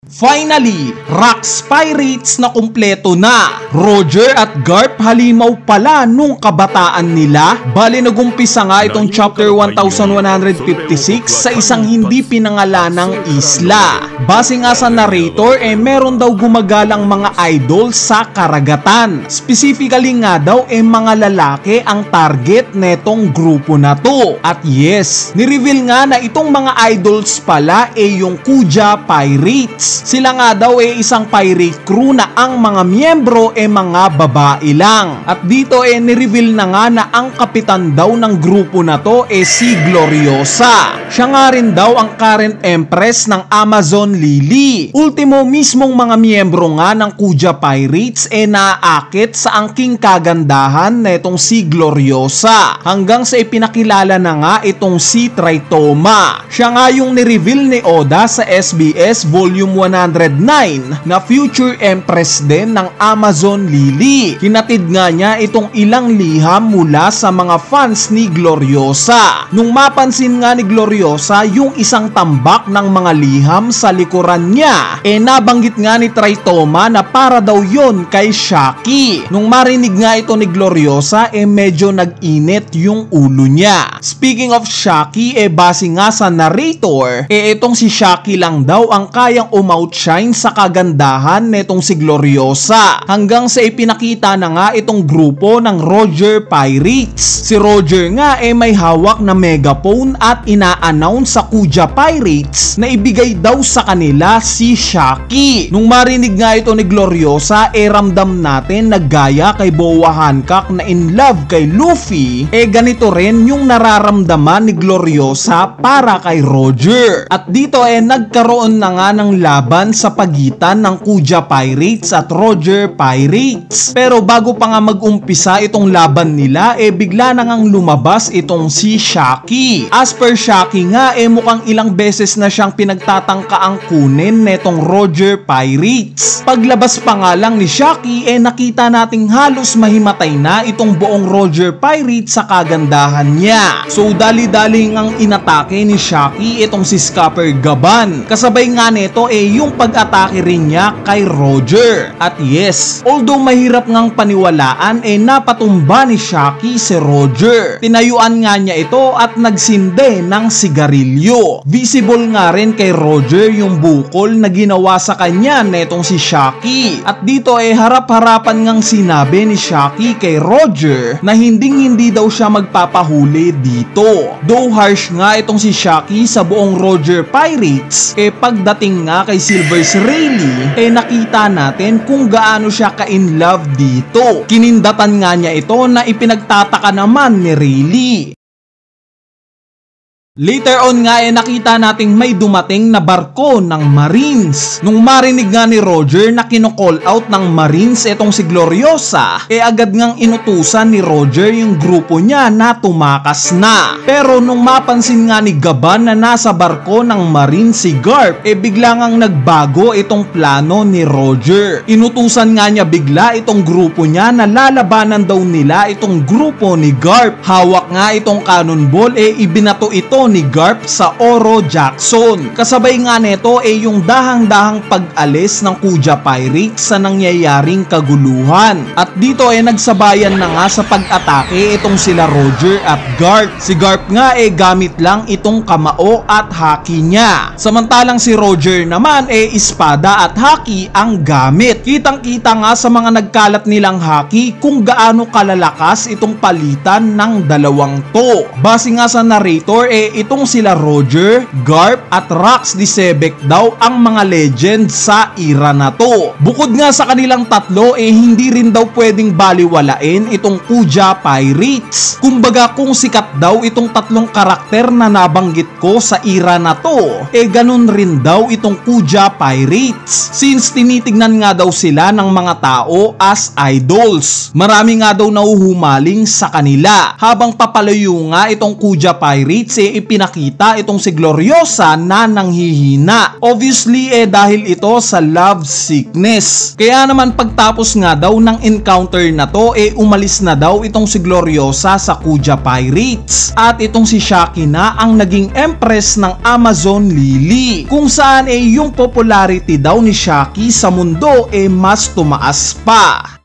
Finally, Rax Pirates na kumpleto na. Roger at Garp halimaw pala nung kabataan nila. Bali nagumpisa nga itong chapter 1156 sa isang hindi pinangalanang isla. Base nga sa narrator meron daw gumagalang mga idol sa karagatan. Specifically nga daw mga lalaki ang target netong grupo na to. At yes, nireveal nga na itong mga idols pala yung Kuja Pirates. Sila nga daw isang pirate crew na ang mga miyembro mga babae lang. At dito nireveal na nga na ang kapitan daw ng grupo na to si Gloriosa. Siya nga rin daw ang current empress ng Amazon Lily. Ultimo mismong mga miyembro nga ng Kuja Pirates naaakit sa angking kagandahan na itong si Gloriosa. Hanggang sa ipinakilala na nga itong si Tritoma. Siya nga yung nireveal ni Oda sa SBS Volume 109 na future empress din ng Amazon Lily. Hinatid nga niya itong ilang liham mula sa mga fans ni Gloriosa. Nung mapansin nga ni Gloriosa yung isang tambak ng mga liham sa likuran niya, nabanggit nga ni Tritoma na para daw yon kay Shaki. Nung marinig nga ito ni Gloriosa, medyo nag-init yung ulo niya. Speaking of Shaki, base nga sa narrator, itong si Shaki lang daw ang kayang umoutshine sa kagandahan netong si Gloriosa. Hanggang sa ipinakita na nga itong grupo ng Roger Pirates. Si Roger nga may hawak na megaphone at ina-announce sa Kuja Pirates na ibigay daw sa kanila si Shaki. Nung marinig nga ito ni Gloriosa, ramdam natin na gaya kay Boa Hancock na in love kay Luffy, ganito rin yung nararamdaman ni Gloriosa para kay Roger. At dito nagkaroon na nga ng laban sa pagitan ng Kuja Pirates at Roger Pirates. Pero bago pa nga mag-umpisa itong laban nila, bigla na ngang lumabas itong si Shaki. As per Shaki nga, mukhang ilang beses na siyang pinagtatangkaang kunin netong Roger Pirates. Paglabas pa nga lang ni Shaki, nakita nating halos mahimatay na itong buong Roger Pirates sa kagandahan niya. So dali-dali ngang inatake ni Shaki itong si Scupper Gaban. Kasabay nga nito yung pag-atake rin niya kay Roger. At yes, although mahirap ngang paniwalaan, napatumba ni Shaki si Roger. Tinayuan nga niya ito at nagsinde ng sigarilyo. Visible nga rin kay Roger yung bukol na ginawa sa kanya netong si Shaki. At dito harap-harapan ngang sinabi ni Shaki kay Roger na hindi daw siya magpapahuli dito. Though harsh nga itong si Shaki sa buong Roger Pirates, pagdating nga kay Silver's Rayleigh, nakita natin kung gaano siya ka-in love dito. Kinindatan nga niya ito na ipinagtataka naman ni Rayleigh. Later on nga nakita nating may dumating na barko ng Marines. Nung marinig nga ni Roger na kino-call out ng Marines itong si Gloriosa, agad ngang inutusan ni Roger yung grupo niya na tumakas na. Pero nung mapansin nga ni Gaban na nasa barko ng Marines si Garp, bigla ngang nagbago itong plano ni Roger. Inutusan nga niya bigla itong grupo niya na lalabanan daw nila itong grupo ni Garp. Hawak nga itong cannonball, ibinato ito ni Garp sa Oro Jackson. Kasabay nga nito yung dahang-dahang pag-alis ng Kuja Pirates sa nangyayaring kaguluhan. At dito nagsabayan na nga sa pag-atake itong sila Roger at Garp. Si Garp nga gamit lang itong kamao at haki niya. Samantalang si Roger naman espada at haki ang gamit. Kitang-kita nga sa mga nagkalat nilang haki kung gaano kalalakas itong palitan ng dalawang to. Base nga sa narrator itong sila Roger, Garp at Rax Disebek daw ang mga legend sa era na to. Bukod nga sa kanilang tatlo hindi rin daw pwedeng baliwalain itong Kuja Pirates. Kumbaga kung sikat daw itong tatlong karakter na nabanggit ko sa era na to, ganun rin daw itong Kuja Pirates. Since tinitignan nga daw sila ng mga tao as idols. Marami nga daw nauhumaling sa kanila. Habang papalayo nga itong Kuja Pirates ipinakita itong si Gloriosa na nanghihina. Obviously dahil ito sa love sickness. Kaya naman pagtapos nga daw ng encounter na to umalis na daw itong si Gloriosa sa Kuja Pirates. At itong si Shaki na ang naging empress ng Amazon Lily. Kung saan yung popularity daw ni Shaki sa mundo mas tumaas pa.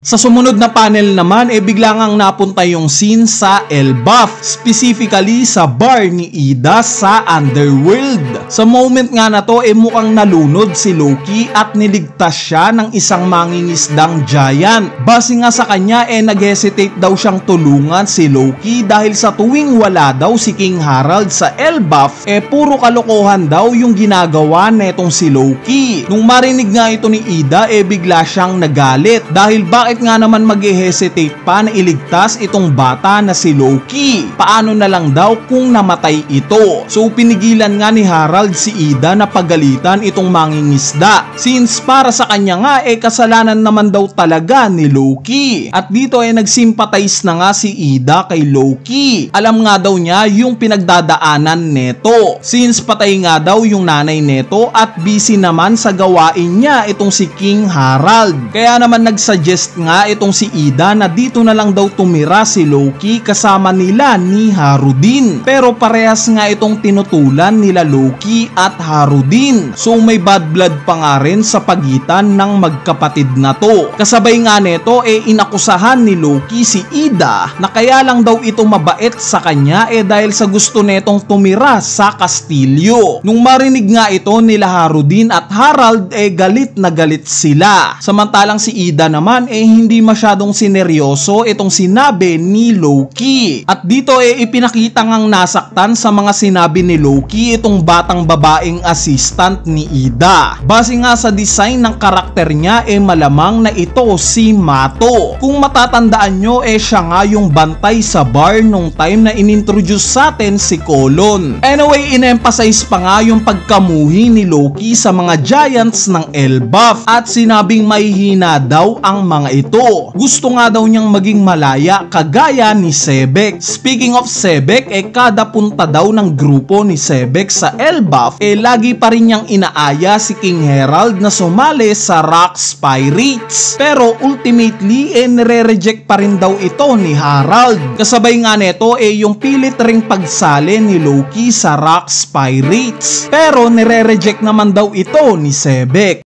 Sa sumunod na panel naman bigla ngang napunta yung scene sa Elbaf, specifically sa bar ni Ida sa Underworld. Sa moment nga na to mukhang nalunod si Loki at niligtas siya ng isang mangingisdang giant. Base nga sa kanya nag-hesitate daw siyang tulungan si Loki dahil sa tuwing wala daw si King Harald sa Elbaf puro kalokohan daw yung ginagawa netong si Loki. Nung marinig nga ito ni Ida bigla siyang nagalit dahil bakit nga naman mag-hesitate pa na iligtas itong bata na si Loki? Paano na lang daw kung namatay ito? So pinigilan nga ni Harald si Ida na pagalitan itong mangingisda since para sa kanya nga kasalanan naman daw talaga ni Loki. At dito nagsympathize na nga si Ida kay Loki. Alam nga daw niya yung pinagdadaanan neto since patay nga daw yung nanay neto at busy naman sa gawain niya itong si King Harald. Kaya naman nagsuggest nga itong si Ida na dito na lang daw tumira si Loki kasama nila ni Harudin. Pero parehas nga itong tinutulan nila Loki at Harudin. So may bad blood pa nga rin sa pagitan ng magkapatid na to. Kasabay nga neto inakusahan ni Loki si Ida na kaya lang daw ito mabait sa kanya dahil sa gusto netong tumira sa kastilyo. Nung marinig nga ito nila Harudin at Harald galit na galit sila. Samantalang si Ida naman hindi masyadong sineryoso itong sinabi ni Loki. At dito ipinakita ngang nasaktan sa mga sinabi ni Loki itong batang babaeng assistant ni Ida. Base nga sa design ng karakter niya malamang na ito si Mato. Kung matatandaan nyo siya nga yung bantay sa bar nung time na inintroduce sa atin si Colon. Anyway, in-emphasize pa nga yung pagkamuhi ni Loki sa mga giants ng Elbaf at sinabing mahihina daw ang mga ito. Gusto nga daw niyang maging malaya kagaya ni Sebek. Speaking of Sebek, kada punta daw ng grupo ni Sebek sa Elbaf, lagi pa rin niyang inaaya si King Herald na sumali sa Rocks Pirates. Pero ultimately, nire-reject pa rin daw ito ni Harald. Kasabay nga neto, yung pilit ring pagsali ni Loki sa Rocks Pirates. Pero nire-reject naman daw ito ni Sebek.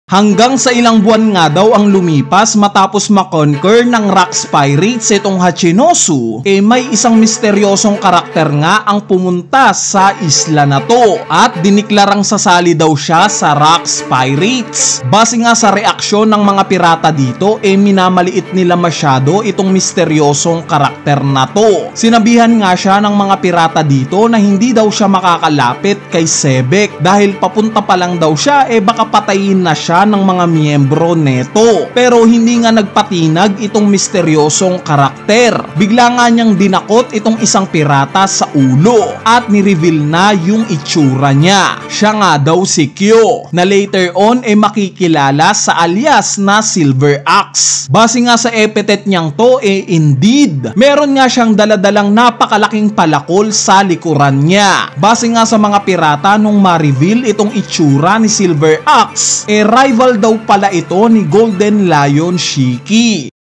Hanggang sa ilang buwan nga daw ang lumipas matapos makonquer ng Rocks Pirates itong Hachinosu, may isang misteryosong karakter nga ang pumunta sa isla na to at diniklarang sasali daw siya sa Rocks Pirates. Base nga sa reaksyon ng mga pirata dito, minamaliit nila masyado itong misteryosong karakter na to. Sinabihan nga siya ng mga pirata dito na hindi daw siya makakalapit kay Sebek dahil papunta pa lang daw siya baka patayin na siya ng mga miyembro neto. Pero hindi nga nagpatinag itong misteryosong karakter. Bigla nga niyang dinakot itong isang pirata sa ulo at ni-reveal na yung itsura niya. Siya nga daw si Kyo na later on makikilala sa alias na Silver Axe. Base nga sa epithet niyang to indeed, meron nga siyang daladalang napakalaking palakol sa likuran niya. Base nga sa mga pirata nung ma-reveal itong itsura ni Silver Axe, rival daw pala ito ni Golden Lion Shiki.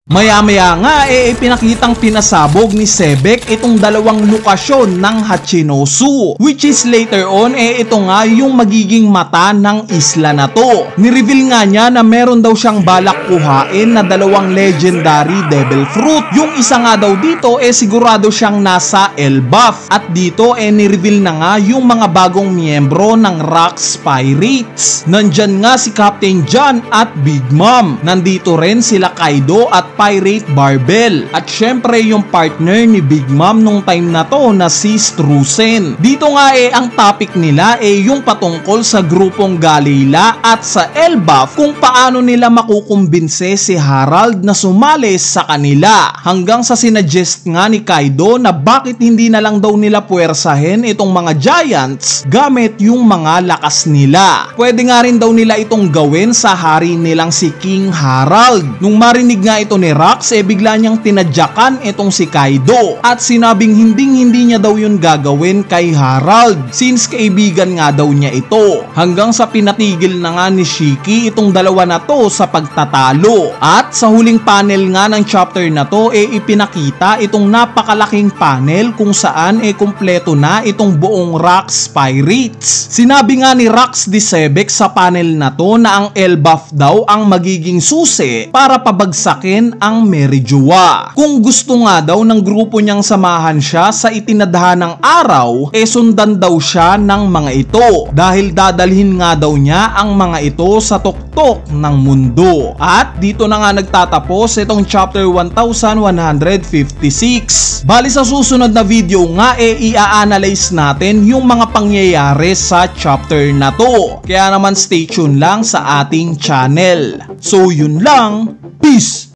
Maya-maya nga ipinakitang pinasabog ni Sebek itong dalawang lokasyon ng Hachinosu, which is later on ito nga yung magiging mata ng isla na to. Ni-reveal nga niya na meron daw siyang balak kuhain na dalawang legendary devil fruit. Yung isa nga daw dito sigurado siyang nasa Elbaf at dito ni-reveal na nga yung mga bagong miyembro ng Rocks Pirates. Nandyan nga si Captain John at Big Mom. Nandito rin sila Kaido at Pirate Barbell. At syempre yung partner ni Big Mom nung time na to na si Strusen. Dito nga ang topic nila yung patungkol sa grupong Galila at sa Elbaf kung paano nila makukumbinse si Harald na sumali sa kanila. Hanggang sa sinuggest nga ni Kaido na bakit hindi na lang daw nila puwersahin itong mga giants gamit yung mga lakas nila. Pwede nga rin daw nila itong gawin sa hari nilang si King Harald. Nung marinig nga ito ni ni Rox bigla niyang tinadyakan itong si Kaido at sinabing hindi niya daw yun gagawin kay Harald since kaibigan nga daw niya ito, hanggang sa pinatigil na nga ni Shiki itong dalawa na to sa pagtatalo. At sa huling panel nga ng chapter na to ipinakita itong napakalaking panel kung saan kumpleto na itong buong Rox Pirates. Sinabi nga ni Rox Disebek sa panel na to na ang Elbaf daw ang magiging susi para pabagsakin ang Merijoa. Kung gusto nga daw ng grupo niyang samahan siya sa itinadhanang araw, sundan daw siya ng mga ito dahil dadalhin nga daw niya ang mga ito sa tuktok ng mundo. At dito na nga nagtatapos itong chapter 1156. Bali sa susunod na video nga i-analyze natin yung mga pangyayari sa chapter na to. Kaya naman stay tuned lang sa ating channel. So yun lang, peace!